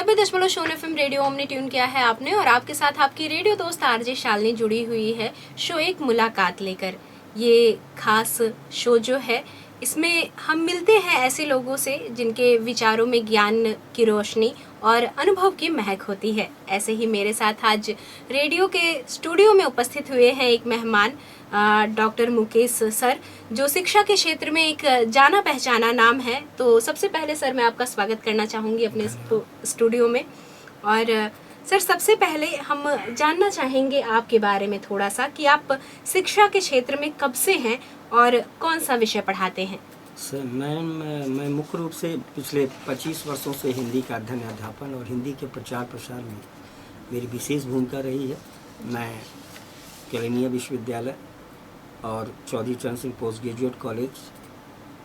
Shown FM radio हमने tune किया है आपने, और आपके साथ आपकी रेडियो दोस्त आरजे शालिनी जुड़ी हुई है शो एक मुलाकात लेकर। ये खास शो जो है, इसमें हम मिलते हैं ऐसे लोगों से जिनके विचारों में ज्ञान की रोशनी और अनुभव की महक होती है। ऐसे ही मेरे साथ आज रेडियो के स्टूडियो में उपस्थित हुए हैं एक मेहमान, डॉक्टर मुकेश सर, जो शिक्षा के क्षेत्र में एक जाना पहचाना नाम है। तो सबसे पहले सर मैं आपका स्वागत करना चाहूँगी अपने स्टूडियो में। और सर सबसे पहले हम जानना चाहेंगे आपके बारे में थोड़ा सा कि आप शिक्षा के क्षेत्र में कब से हैं और कौन सा विषय पढ़ाते हैं। सर मैं मुख्य रूप से पिछले 25 वर्षों से हिंदी का अध्ययन अध्यापन और हिंदी के प्रचार प्रसार में मेरी विशेष भूमिका रही है। मैं केलनिया विश्वविद्यालय और चौधरी चरण सिंह पोस्ट ग्रेजुएट कॉलेज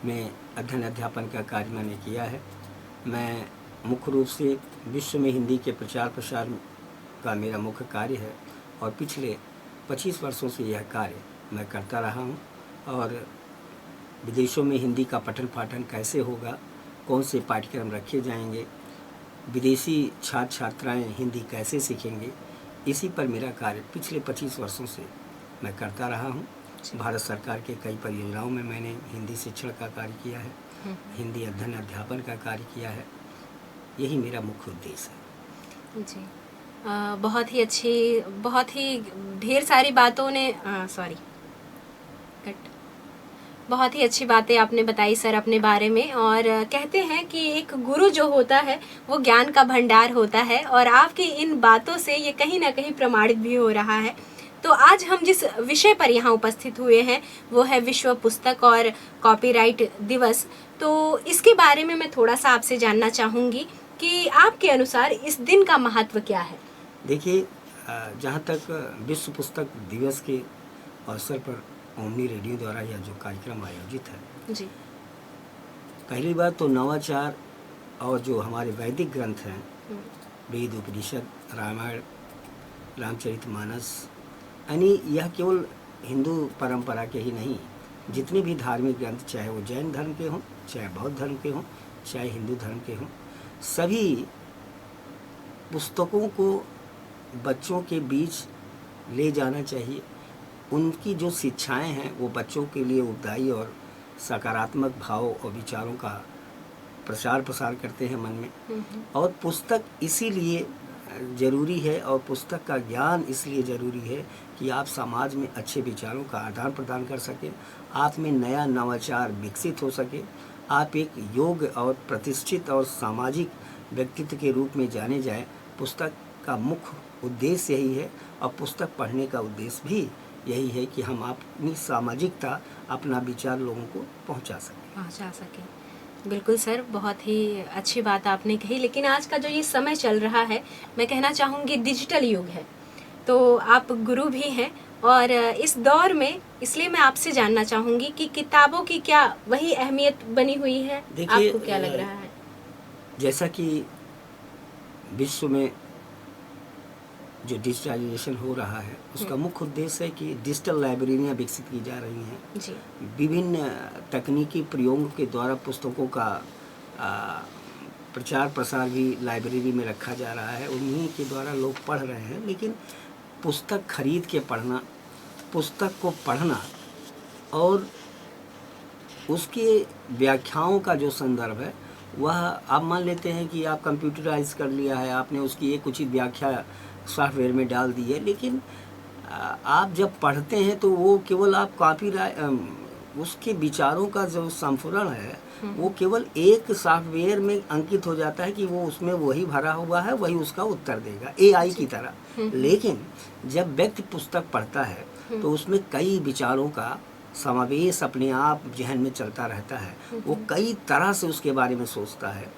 में अध्ययन अध्यापन का कार्य मैंने किया है। मैं मुख्य रूप से विश्व में हिंदी के प्रचार प्रसार का मेरा मुख्य कार्य है और पिछले 25 वर्षों से यह कार्य मैं करता रहा हूँ। और विदेशों में हिंदी का पठन पाठन कैसे होगा, कौन से पाठ्यक्रम रखे जाएंगे, विदेशी छात्र छात्राएँ हिंदी कैसे सीखेंगे, इसी पर मेरा कार्य पिछले 25 वर्षों से मैं करता रहा हूँ। भारत सरकार के कई परियोजनाओं में मैंने हिंदी शिक्षण का कार्य किया है, हिंदी अध्ययन अध्यापन का कार्य किया है। यही मेरा मुख्य उद्देश्य है जी। बहुत ही अच्छी, बहुत ही ढेर सारी बातों ने बहुत ही अच्छी बातें आपने बताई सर अपने बारे में। और कहते हैं कि एक गुरु जो होता है वो ज्ञान का भंडार होता है, और आपकी इन बातों से ये कहीं ना कहीं प्रमाणित भी हो रहा है। तो आज हम जिस विषय पर यहाँ उपस्थित हुए हैं वो है विश्व पुस्तक और कॉपीराइट दिवस। तो इसके बारे में मैं थोड़ा सा आपसे जानना चाहूँगी कि आपके अनुसार इस दिन का महत्व क्या है। देखिए, जहाँ तक विश्व पुस्तक दिवस के अवसर पर ओमनी रेडियो द्वारा यह जो कार्यक्रम आयोजित है जी, पहली बात तो नवाचार और जो हमारे वैदिक ग्रंथ हैं, वेद, उपनिषद, रामायण, रामचरितमानस, यानी यह केवल हिंदू परंपरा के ही नहीं, जितने भी धार्मिक ग्रंथ, चाहे वो जैन धर्म के हों, चाहे बौद्ध धर्म के हों, चाहे हिंदू धर्म के हों, सभी पुस्तकों को बच्चों के बीच ले जाना चाहिए। उनकी जो शिक्षाएं हैं वो बच्चों के लिए उपदायी और सकारात्मक भाव और विचारों का प्रचार प्रसार करते हैं मन में। और पुस्तक इसीलिए ज़रूरी है, और पुस्तक का ज्ञान इसलिए ज़रूरी है कि आप समाज में अच्छे विचारों का आदान प्रदान कर सकें, आप में नया नवाचार विकसित हो सके, आप एक योग्य और प्रतिष्ठित और सामाजिक व्यक्तित्व के रूप में जाने जाए। पुस्तक का मुख्य उद्देश्य यही है, और पुस्तक पढ़ने का उद्देश्य भी यही है कि हम अपनी सामाजिकता, अपना विचार लोगों को पहुंचा सकें। बिल्कुल सर, बहुत ही अच्छी बात आपने कही। लेकिन आज का जो ये समय चल रहा है, मैं कहना चाहूँगी डिजिटल युग है, तो आप गुरु भी हैं, और इस दौर में इसलिए मैं आपसे जानना चाहूँगी कि किताबों की क्या वही अहमियत बनी हुई है, आपको क्या लग रहा है। जैसा कि विश्व में जो डिजिटलाइजेशन हो रहा है उसका मुख्य उद्देश्य है कि डिजिटल लाइब्रेरियाँ विकसित की जा रही हैं जी। विभिन्न तकनीकी प्रयोगों के द्वारा पुस्तकों का प्रचार प्रसार भी लाइब्रेरी में रखा जा रहा है, उन्हीं के द्वारा लोग पढ़ रहे हैं। लेकिन पुस्तक खरीद के पढ़ना, पुस्तक को पढ़ना और उसके व्याख्याओं का जो संदर्भ है वह, आप मान लेते हैं कि आप कंप्यूटराइज कर लिया है, आपने उसकी एक उचित व्याख्या सॉफ्टवेयर में डाल दी है, लेकिन आप जब पढ़ते हैं तो वो केवल आप उसके विचारों का जो संपूर्ण है वो केवल एक सॉफ्टवेयर में अंकित हो जाता है कि वो उसमें वही भरा हुआ है, वही उसका उत्तर देगा, एआई की तरह। लेकिन जब व्यक्ति पुस्तक पढ़ता है तो उसमें कई विचारों का समावेश अपने आप जहन में चलता रहता है, वो कई तरह से उसके बारे में सोचता है।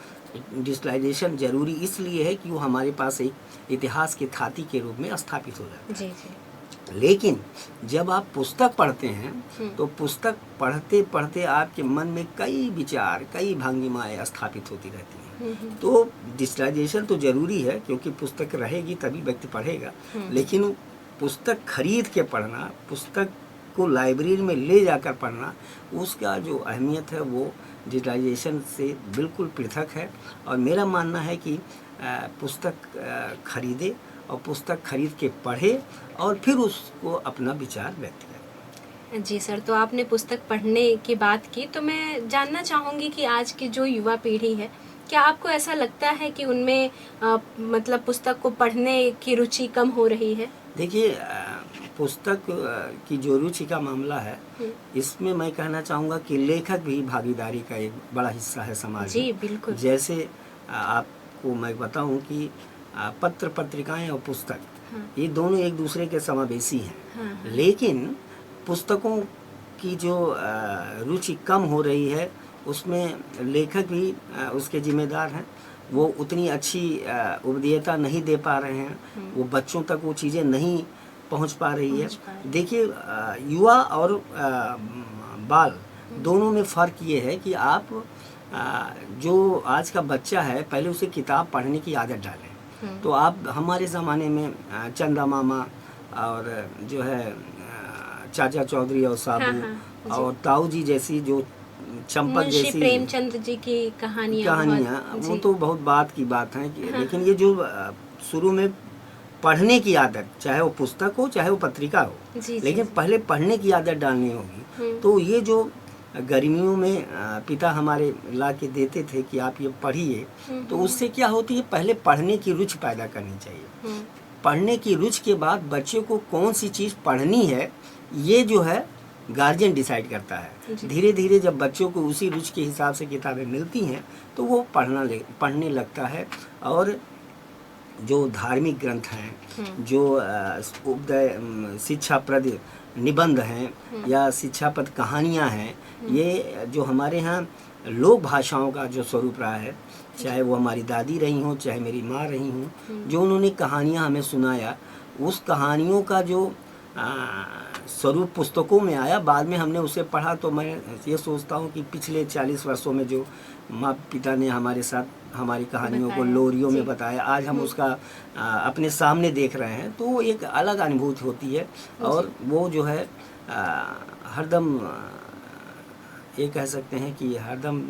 डिजिटलाइजेशन जरूरी इसलिए है कि वो हमारे पास एक इतिहास के थाती के रूप में स्थापित हो जाता है। जी। लेकिन जब आप पुस्तक पढ़ते हैं तो पुस्तक पढ़ते पढ़ते आपके मन में कई विचार, कई भंगिमाएं स्थापित होती रहती हैं। तो डिजिटलाइजेशन तो जरूरी है, क्योंकि पुस्तक रहेगी तभी व्यक्ति पढ़ेगा। लेकिन पुस्तक खरीद के पढ़ना, पुस्तक को लाइब्रेरी में ले जाकर पढ़ना, उसका जो अहमियत है वो डिजिटाइजेशन से बिल्कुल पृथक है। और मेरा मानना है कि पुस्तक खरीदे और पुस्तक खरीद के पढ़े और फिर उसको अपना विचार व्यक्त करें। जी सर, तो आपने पुस्तक पढ़ने की बात की, तो मैं जानना चाहूँगी कि आज की जो युवा पीढ़ी है, क्या आपको ऐसा लगता है कि उनमें मतलब पुस्तक को पढ़ने की रुचि कम हो रही है? देखिए, पुस्तक की जो रुचि का मामला है, इसमें मैं कहना चाहूँगा कि लेखक भी भागीदारी का एक बड़ा हिस्सा है समाज जी में। बिल्कुल। जैसे आपको मैं बताऊं कि पत्र पत्रिकाएं और पुस्तक, ये दोनों एक दूसरे के समावेशी हैं। लेकिन पुस्तकों की जो रुचि कम हो रही है, उसमें लेखक भी उसके जिम्मेदार हैं। वो उतनी अच्छी उपदेयता नहीं दे पा रहे हैं, वो बच्चों तक वो चीज़ें नहीं पहुंच पा रही है। देखिए, युवा और बाल दोनों में फ़र्क ये है कि आप जो आज का बच्चा है, पहले उसे किताब पढ़ने की आदत डालें। तो आप हमारे ज़माने में चंदा मामा और जो है चाचा चौधरी और साबू और ताऊ जी जैसी जो चंपक जैसी प्रेमचंद जी की कहानियाँ वो तो बहुत बात की बात है। लेकिन ये जो शुरू में पढ़ने की आदत, चाहे वो पुस्तक हो चाहे वो पत्रिका हो, लेकिन पहले पढ़ने की आदत डालनी होगी। तो ये जो गर्मियों में पिता हमारे ला के देते थे कि आप ये पढ़िए, तो उससे क्या होती है, पहले पढ़ने की रुचि पैदा करनी चाहिए। पढ़ने की रुचि के बाद बच्चे को कौन सी चीज़ पढ़नी है, ये जो है गार्जियन डिसाइड करता है। धीरे धीरे जब बच्चों को उसी रुचि के हिसाब से किताबें मिलती हैं, तो वो पढ़ने लगता है। और जो धार्मिक ग्रंथ हैं, जो शिक्षाप्रद निबंध हैं या शिक्षाप्रद कहानियाँ हैं, ये जो हमारे यहाँ लोक भाषाओं का जो स्वरूप रहा है, चाहे वो हमारी दादी रही हों, चाहे मेरी माँ रही हों, जो उन्होंने कहानियाँ हमें सुनाया, उस कहानियों का जो स्वरूप पुस्तकों में आया, बाद में हमने उसे पढ़ा। तो मैं ये सोचता हूँ कि पिछले 40 वर्षों में जो माँ पिता ने हमारे साथ हमारी कहानियों को लोरियों में बताया, आज हम उसका अपने सामने देख रहे हैं, तो वो एक अलग अनुभूति होती है। और वो जो है हरदम ये कह सकते हैं कि हरदम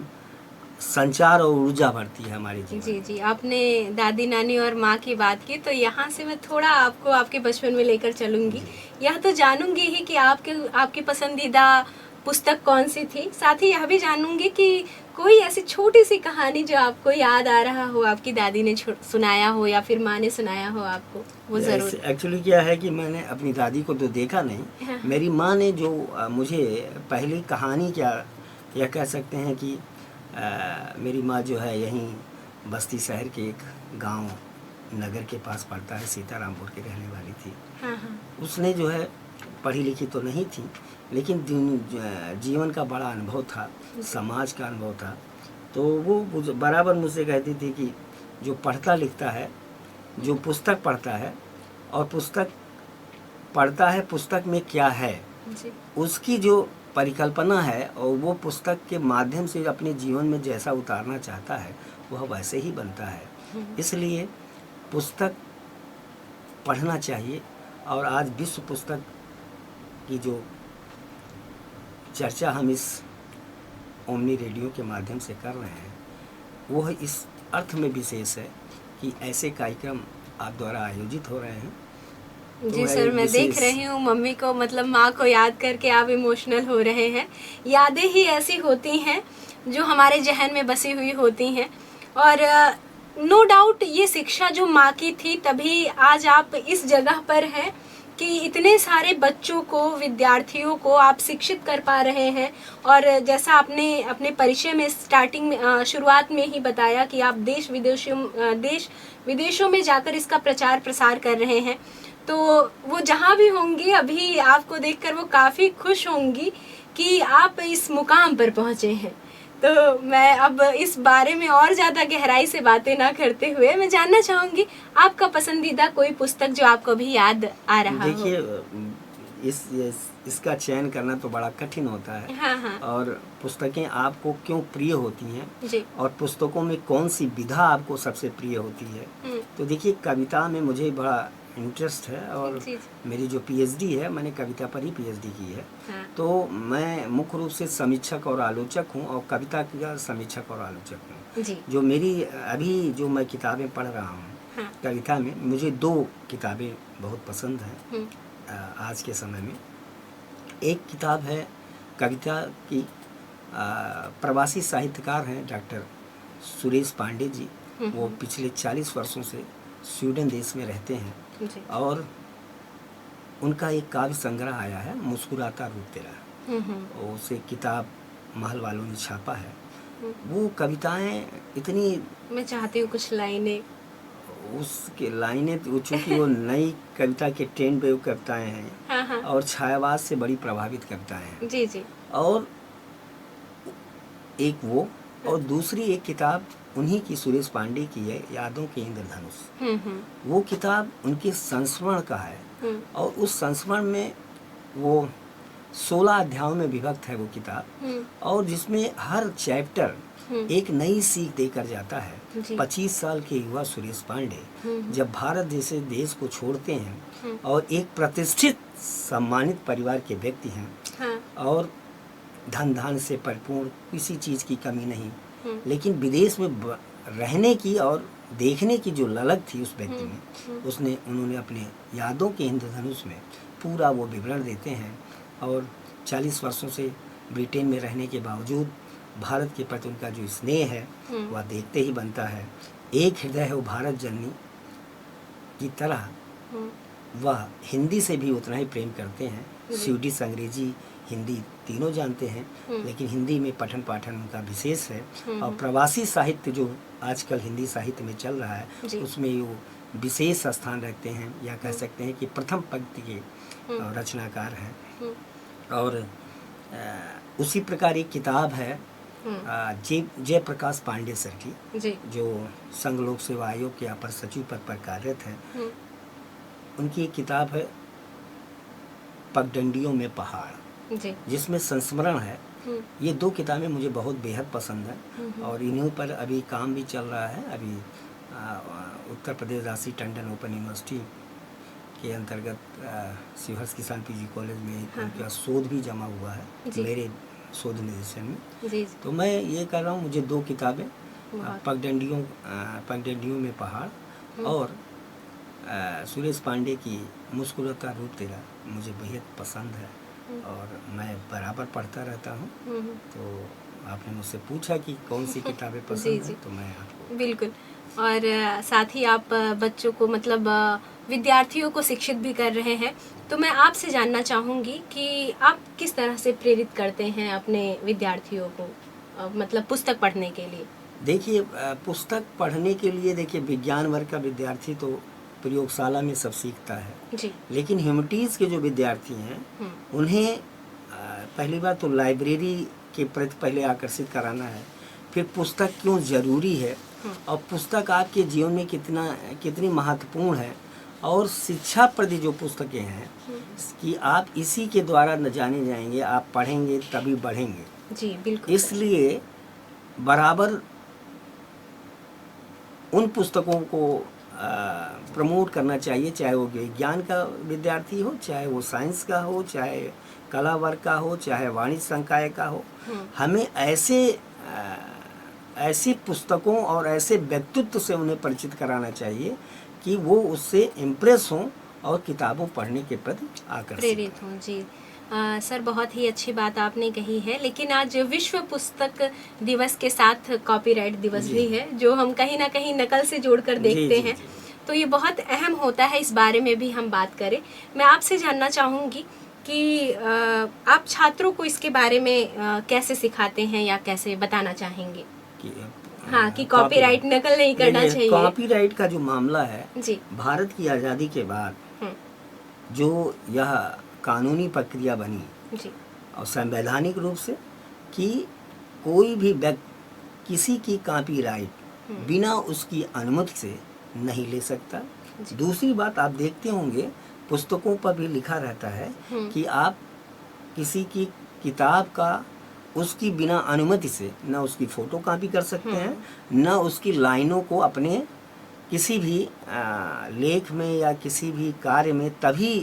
संचार और ऊर्जा बढ़ती है हमारी जीवन। जी जी, आपने दादी नानी और माँ की बात की, तो यहाँ से मैं थोड़ा आपको आपके बचपन में लेकर चलूँगी। यह तो जानूंगी ही कि आपकी पसंदीदा पुस्तक कौन सी थी, साथ ही यह भी जानूंगी कि कोई ऐसी छोटी सी कहानी जो आपको याद आ रहा हो, आपकी दादी ने सुनाया हो या फिर माँ ने सुनाया हो आपको, वो ज़रूर। एक्चुअली क्या है कि मैंने अपनी दादी को तो देखा नहीं, मेरी माँ ने जो मुझे पहली कहानी या कह सकते हैं कि मेरी माँ जो है यहीं बस्ती शहर के एक गांव नगर के पास पड़ता है, सीतारामपुर की रहने वाली थी। उसने जो है पढ़ी लिखी तो नहीं थी, लेकिन जीवन का बड़ा अनुभव था, समाज का अनुभव था। तो वो बराबर मुझसे कहती थी कि जो पढ़ता लिखता है, जो पुस्तक पढ़ता है और पुस्तक पढ़ता है पुस्तक में क्या है, उसकी जो परिकल्पना है और वो पुस्तक के माध्यम से अपने जीवन में जैसा उतारना चाहता है, वह वैसे ही बनता है। इसलिए पुस्तक पढ़ना चाहिए। और आज विश्व पुस्तक की जो चर्चा हम इस ओमनी रेडियो के माध्यम से कर रहे हैं, वो इस अर्थ में विशेष है कि ऐसे कार्यक्रम आप द्वारा आयोजित हो रहे हैं। जी सर, मैं देख रही हूँ मम्मी को, मतलब माँ को याद करके आप इमोशनल हो रहे हैं। यादें ही ऐसी होती हैं जो हमारे जहन में बसी हुई होती हैं। और नो डाउट ये शिक्षा जो माँ की थी, तभी आज आप इस जगह पर हैं कि इतने सारे बच्चों को, विद्यार्थियों को आप शिक्षित कर पा रहे हैं। और जैसा आपने अपने परिचय में स्टार्टिंग में शुरुआत में ही बताया कि आप देश विदेशों में जाकर इसका प्रचार प्रसार कर रहे हैं, तो वो जहाँ भी होंगी अभी आपको देखकर वो काफ़ी खुश होंगी कि आप इस मुकाम पर पहुँचे हैं। तो मैं अब इस बारे में और ज़्यादा गहराई से बातें ना करते हुए मैं जानना चाहूँगी आपका पसंदीदा कोई पुस्तक जो आपको भी याद आ रहा हो। देखिए, इसका चयन करना तो बड़ा कठिन होता है। हाँ। और पुस्तकें आपको क्यों प्रिय होती हैं जी। और पुस्तकों में कौन सी विधा आपको सबसे प्रिय होती है। तो देखिए, कविता में मुझे बड़ा इंटरेस्ट है और जी, मेरी जो पीएचडी है, मैंने कविता पर ही पीएचडी की है। हाँ, तो मैं मुख्य रूप से समीक्षक और आलोचक हूँ और कविता का समीक्षक और आलोचक हूँ। जी, जो मेरी अभी जो मैं किताबें पढ़ रहा हूँ हाँ, कविता में, मुझे 2 किताबें बहुत पसंद हैं हम्म, आज के समय में। एक किताब है कविता की, प्रवासी साहित्यकार हैं डॉक्टर सुरेश पांडे जी। वो पिछले 40 वर्षों से स्वीडन देश में रहते हैं जी, और उनका एक काव्य संग्रह आया है, मुस्कुराता रूप तेरा। और उसे किताब महल वालों ने छापा है। वो कविताएं इतनी, मैं चाहती हूँ कुछ लाइनें। उसके लाइनें तो चूँकि वो नई कविता के ट्रेंड पे वो कविताएं हैं हाँ, हाँ, और छायावाद से बड़ी प्रभावित कविताएं हैं। जी, जी, और एक वो, और दूसरी एक किताब उन्हीं की, सुरेश पांडे की है, यादों के इंद्रधनुष। वो किताब उनके संस्मरण का है और उस संस्मरण में वो 16 अध्यायों में विभक्त है वो किताब, और जिसमें हर चैप्टर एक नई सीख देकर जाता है। जी। 25 साल के युवा सुरेश पांडे जब भारत जैसे देश को छोड़ते हैं और एक प्रतिष्ठित सम्मानित परिवार के व्यक्ति हैं, हाँ, और धन धान से परिपूर्ण, किसी चीज़ की कमी नहीं, लेकिन विदेश में रहने की और देखने की जो ललक थी उस व्यक्ति में, उन्होंने अपने यादों के इंद्रधनुष में पूरा वो विवरण देते हैं। और 40 वर्षों से ब्रिटेन में रहने के बावजूद भारत के प्रति उनका जो स्नेह है वह देखते ही बनता है। एक हृदय है वो भारत जननी की तरह वह हिंदी से भी उतना ही प्रेम करते हैं। स्वीडिश, अंग्रेजी, हिंदी तीनों जानते हैं, लेकिन हिंदी में पठन पाठन उनका विशेष है। और प्रवासी साहित्य जो आजकल हिंदी साहित्य में चल रहा है उसमें वो विशेष स्थान रखते हैं, या कह सकते हैं कि प्रथम पंक्ति के रचनाकार हैं। और उसी प्रकार एक किताब है जयप्रकाश पांडे सर की, जी, जो संघ लोक सेवा आयोग के अपर सचिव पद पर कार्यरत हैं। उनकी एक किताब है पगडंडियों में पहाड़, जी, जिसमें संस्मरण है। ये 2 किताबें मुझे बहुत बेहद पसंद हैं और इन्हीं पर अभी काम भी चल रहा है। अभी उत्तर प्रदेश राशि टंडन ओपन यूनिवर्सिटी के अंतर्गत शिवहर्ष किसान पीजी कॉलेज में उनका शोध भी जमा हुआ है मेरे शोध निर्देशन में। जी, जी, तो मैं ये कर रहा हूँ, मुझे 2 किताबें पगडंडियों में पहाड़ और सुरेश पांडे की मुस्कुराता रूप तेरा मुझे बेहद पसंद है और मैं बराबर पढ़ता रहता हूँ। तो आपने मुझसे पूछा कि कौन सी किताबें पसंद हैं, तो मैं आपको बिल्कुल। और साथ ही आप बच्चों को, मतलब विद्यार्थियों को शिक्षित भी कर रहे हैं, तो मैं आपसे जानना चाहूँगी कि आप किस तरह से प्रेरित करते हैं अपने विद्यार्थियों को, मतलब पुस्तक पढ़ने के लिए? देखिए, पुस्तक पढ़ने के लिए, देखिए विज्ञान वर्ग का विद्यार्थी तो प्रयोगशाला में सब सीखता है जी, लेकिन ह्यूमैनिटीज़ के जो विद्यार्थी हैं उन्हें पहली बात तो लाइब्रेरी के प्रति पहले आकर्षित कराना है, फिर पुस्तक क्यों ज़रूरी है और पुस्तक आपके जीवन में कितनी महत्वपूर्ण है, और शिक्षा प्रति जो पुस्तकें हैं कि आप इसी के द्वारा न जाने जाएंगे, आप पढ़ेंगे तभी बढ़ेंगे। जी, बिल्कुल। इसलिए बराबर उन पुस्तकों को प्रमोट करना चाहिए, चाहे वो विज्ञान का विद्यार्थी हो, चाहे वो साइंस का हो, चाहे कला वर्ग का हो, चाहे वाणिज्य संकाय का हो। हमें ऐसी पुस्तकों और ऐसे व्यक्तित्व से उन्हें परिचित कराना चाहिए कि वो उससे इम्प्रेस हों और किताबों पढ़ने के प्रति आकर्षित प्रेरित हों। जी, सर, बहुत ही अच्छी बात आपने कही है। लेकिन आज विश्व पुस्तक दिवस के साथ कॉपीराइट दिवस भी है, जो हम कहीं ना कहीं नकल से जोड़कर देखते हैं। तो ये बहुत अहम होता है, इस बारे में भी हम बात करें। मैं आपसे जानना चाहूँगी कि आप छात्रों को इसके बारे में कैसे सिखाते हैं या कैसे बताना चाहेंगे कि कॉपीराइट नकल नहीं करना चाहिए? कॉपीराइट का जो मामला है जी, भारत की आज़ादी के बाद जो यह कानूनी प्रक्रिया बनी जी, और संवैधानिक रूप से कि कोई भी व्यक्ति किसी की कॉपीराइट बिना उसकी अनुमति से नहीं ले सकता। दूसरी बात, आप देखते होंगे पुस्तकों पर भी लिखा रहता है कि आप किसी की किताब का उसकी बिना अनुमति से न उसकी फोटो कॉपी कर सकते हैं, न उसकी लाइनों को अपने किसी भी लेख में या किसी भी कार्य में तभी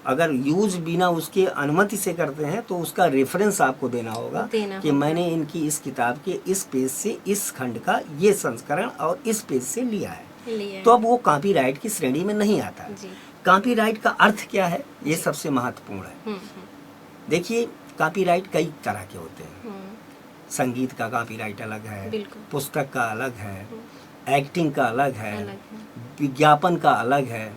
अगर यूज बिना उसके अनुमति से करते हैं तो उसका रेफरेंस आपको देना होगा कि मैंने इनकी इस किताब के इस पेज से इस खंड का ये संस्करण और इस पेज से लिया है। तो अब वो कॉपीराइट की श्रेणी में नहीं आता। कॉपीराइट का अर्थ क्या है, ये सबसे महत्वपूर्ण है। देखिए, कॉपीराइट कई तरह के होते हैं। संगीत का कॉपीराइट अलग है, पुस्तक का अलग है, एक्टिंग का अलग है, विज्ञापन का अलग है,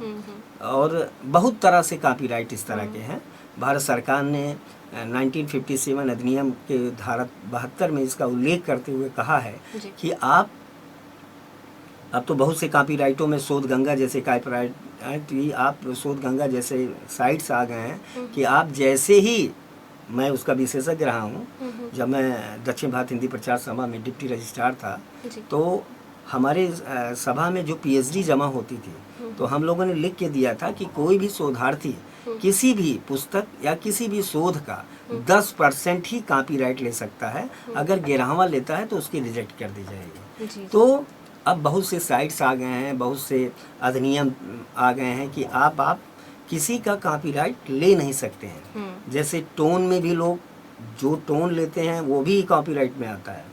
और बहुत तरह से कॉपीराइट इस तरह के हैं। भारत सरकार ने 1957 अधिनियम के धारा 72 में इसका उल्लेख करते हुए कहा है कि आप अब तो बहुत से कॉपीराइटों में शोध गंगा जैसे कॉपीराइट, आप शोध गंगा जैसे साइट्स आ गए हैं कि आप जैसे ही, मैं उसका विशेषज्ञ रहा हूँ। जब मैं दक्षिण भारत हिंदी प्रचार सभा में डिप्टी रजिस्ट्रार था तो हमारे सभा में जो पीएचडी जमा होती थी तो हम लोगों ने लिख के दिया था कि कोई भी शोधार्थी किसी भी पुस्तक या किसी भी शोध का 10% ही कॉपीराइट ले सकता है। अगर 11वां लेता है तो उसकी रिजेक्ट कर दी जाएगी। तो अब बहुत से साइट्स आ गए हैं, बहुत से अधिनियम आ गए हैं कि आप किसी का कॉपीराइट ले नहीं सकते हैं। जैसे टोन में भी लोग जो टोन लेते हैं वो भी कॉपीराइट में आता है।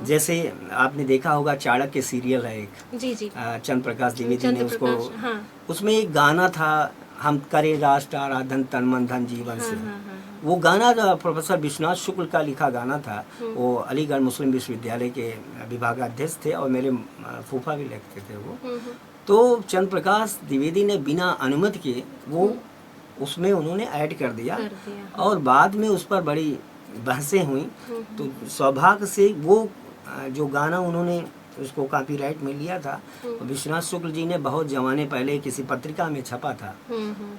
जैसे आपने देखा होगा चाणक्य सीरियल है एक, जी जी, चंद्र प्रकाश द्विवेदी ने उसको, उसमें एक गाना था, हम करे राष्ट्र आराधन तन मन धन जीवन से। वो गाना प्रोफेसर विश्वनाथ शुक्ल का लिखा गाना था। वो अलीगढ़ मुस्लिम विश्वविद्यालय के विभागाध्यक्ष थे और मेरे फूफा भी लिखते थे वो। तो चंद्र प्रकाश द्विवेदी ने बिना अनुमति के वो उसमें उन्होंने ऐड कर दिया और बाद में उस पर बड़ी बहसें हुई। तो सौभाग्य से वो जो गाना उन्होंने उसको कॉपीराइट में लिया था, विश्वनाथ शुक्ल जी ने बहुत जमाने पहले किसी पत्रिका में छपा था,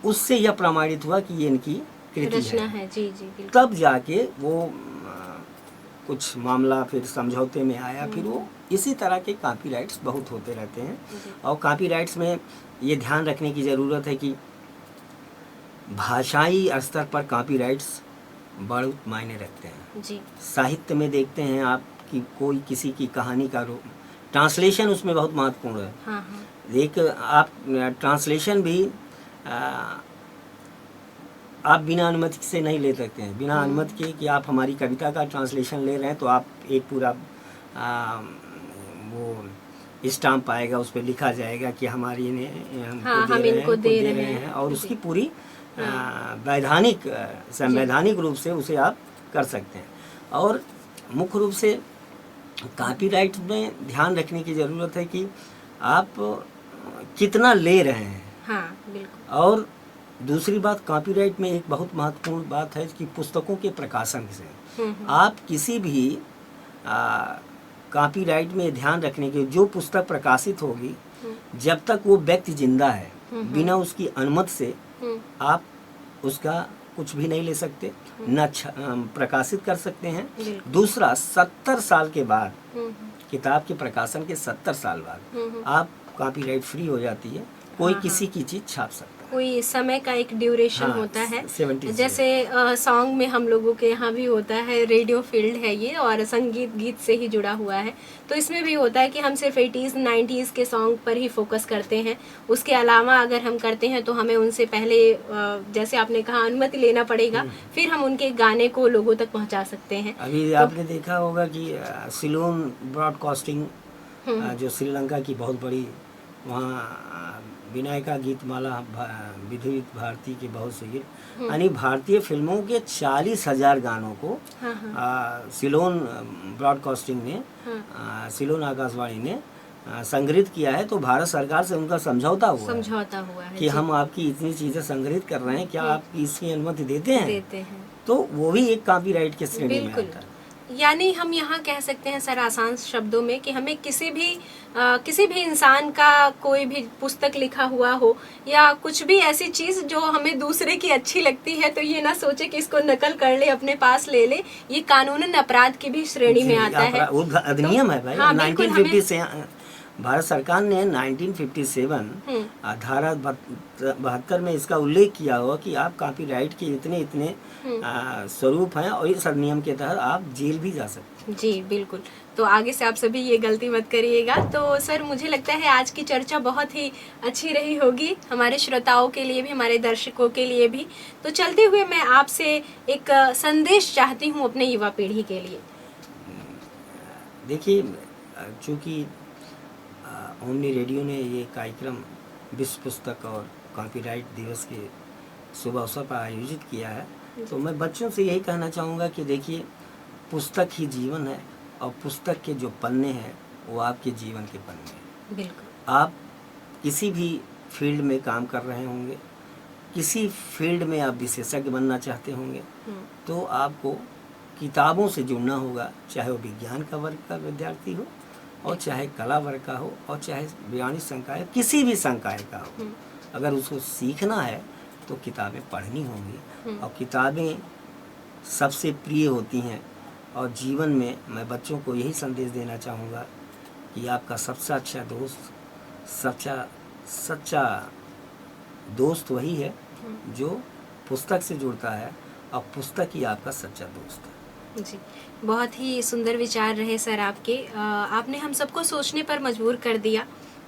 उससे यह प्रमाणित हुआ कि ये इनकी कृति है। जी जी, तब जाके वो कुछ मामला फिर समझौते में आया। फिर वो इसी तरह के कॉपीराइट्स बहुत होते रहते हैं। और कॉपीराइट्स में ये ध्यान रखने की ज़रूरत है कि भाषाई स्तर पर कॉपीराइट्स बहुत मायने रखते हैं जी। साहित्य में देखते हैं आप कि कोई किसी की कहानी का ट्रांसलेशन उसमें बहुत महत्वपूर्ण है। हाँ। एक आप ट्रांसलेशन भी आप बिना अनुमति से नहीं ले सकते हैं। बिना अनुमति के कि आप हमारी कविता का ट्रांसलेशन ले रहे हैं तो आप एक पूरा वो स्टाम्प आएगा, उस पर लिखा जाएगा कि हमारी ने हम इनको दे रहे हैं और उसकी पूरी वैधानिक संवैधानिक रूप से उसे आप कर सकते हैं। और मुख्य रूप से कॉपीराइट में ध्यान रखने की ज़रूरत है कि आप कितना ले रहे हैं। हाँ, बिल्कुल। और दूसरी बात, कॉपीराइट में एक बहुत महत्वपूर्ण बात है कि पुस्तकों के प्रकाशन से आप किसी भी कॉपीराइट में ध्यान रखने के, जो पुस्तक प्रकाशित होगी जब तक वो व्यक्ति जिंदा है बिना उसकी अनुमति से आप उसका कुछ भी नहीं ले सकते, न प्रकाशित कर सकते हैं। दूसरा, 70 साल के बाद, किताब के प्रकाशन के 70 साल बाद आप कॉपीराइट फ्री हो जाती है। कोई किसी की चीज छाप सकता है। कोई समय का एक ड्यूरेशन होता है। 70 जैसे सॉन्ग में हम लोगों के यहाँ भी होता है, रेडियो फील्ड है ये और संगीत गीत से ही जुड़ा हुआ है। तो इसमें भी होता है कि हम सिर्फ 80s 90s के सॉन्ग पर ही फोकस करते हैं। उसके अलावा अगर हम करते हैं तो हमें उनसे पहले जैसे आपने कहा अनुमति लेना पड़ेगा, फिर हम उनके गाने को लोगों तक पहुँचा सकते हैं। अभी आपने देखा होगा कि सिलोन ब्रॉडकास्टिंग जो श्रीलंका की बहुत बड़ी, वहाँ विनायका गीतमाला विधिवत भारती के बहुत से गीत, यानी भारतीय फिल्मों के 40,000 गानों को सिलोन ब्रॉडकास्टिंग ने, सिलोन आकाशवाणी ने संग्रहित किया है। तो भारत सरकार से उनका समझौता हुआ है कि हम आपकी इतनी चीज़ें संग्रहित कर रहे हैं, क्या आप इसकी अनुमति देते हैं? तो वो भी एक कॉपीराइट के श्रेणी में आता है। यानी हम यहाँ कह सकते हैं सर आसान शब्दों में कि हमें किसी भी इंसान का कोई भी पुस्तक लिखा हुआ हो या कुछ भी ऐसी चीज़ जो हमें दूसरे की अच्छी लगती है तो ये ना सोचे कि इसको नकल कर ले, अपने पास ले ले। ये कानूनन अपराध की भी श्रेणी में आता है। अधिनियम है भाई। हाँ, 1950 से भारत सरकार ने 1957 धारा 72 में इसका उल्लेख किया हुआ कि आप कॉपीराइट के इतने स्वरूप हैं और इस अधिनियम के तहत आप जेल भी जा सकते हैं। जी बिल्कुल। तो आगे से आप सभी ये गलती मत करिएगा। तो सर मुझे लगता है आज की चर्चा बहुत ही अच्छी रही होगी हमारे श्रोताओं के लिए भी, हमारे दर्शकों के लिए भी। तो चलते हुए मैं आपसे एक संदेश चाहती हूँ अपने युवा पीढ़ी के लिए। देखिए, चूँकि ओमनी रेडियो ने ये कार्यक्रम विश्व पुस्तक और कॉपीराइट दिवस के शुभ अवसर पर आयोजित किया है, तो मैं बच्चों से यही कहना चाहूँगा कि देखिए, पुस्तक ही जीवन है और पुस्तक के जो पन्ने हैं वो आपके जीवन के पन्ने हैं। बिल्कुल। आप किसी भी फील्ड में काम कर रहे होंगे, किसी फील्ड में आप विशेषज्ञ बनना चाहते होंगे, तो आपको किताबों से जुड़ना होगा, चाहे वो विज्ञान का वर्ग का विद्यार्थी हो और चाहे कला वर्ग का हो और चाहे वाणिज्य संकाय, किसी भी संकाय का हो। अगर उसको सीखना है तो किताबें पढ़नी होंगी और किताबें सबसे प्रिय होती हैं। और जीवन में मैं बच्चों को यही संदेश देना चाहूँगा कि आपका सबसे अच्छा दोस्त, सच्चा दोस्त वही है जो पुस्तक से जुड़ता है और पुस्तक ही आपका सच्चा दोस्त है। जी, बहुत ही सुंदर विचार रहे सर आपके। आपने हम सबको सोचने पर मजबूर कर दिया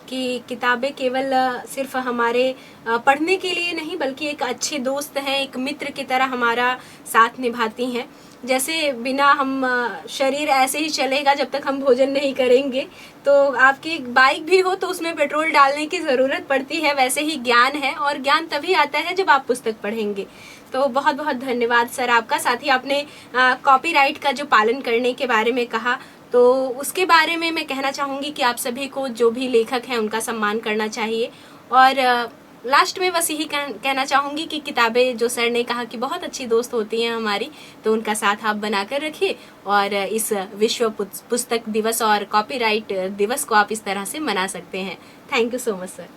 कि किताबें केवल सिर्फ हमारे पढ़ने के लिए नहीं, बल्कि एक अच्छे दोस्त हैं, एक मित्र की तरह हमारा साथ निभाती हैं। जैसे बिना हम शरीर ऐसे ही चलेगा जब तक हम भोजन नहीं करेंगे, तो आपकी बाइक भी हो तो उसमें पेट्रोल डालने की ज़रूरत पड़ती है, वैसे ही ज्ञान है और ज्ञान तभी आता है जब आप पुस्तक पढ़ेंगे। तो बहुत बहुत धन्यवाद सर आपका। साथ ही आपने कॉपीराइट का जो पालन करने के बारे में कहा, तो उसके बारे में मैं कहना चाहूँगी कि आप सभी को जो भी लेखक हैं उनका सम्मान करना चाहिए। और लास्ट में बस यही कहना चाहूँगी कि किताबें, जो सर ने कहा कि बहुत अच्छी दोस्त होती हैं हमारी, तो उनका साथ आप बनाकर रखिए और इस विश्व पुस्तक दिवस और कॉपीराइट दिवस को आप इस तरह से मना सकते हैं। Thank you so much sir.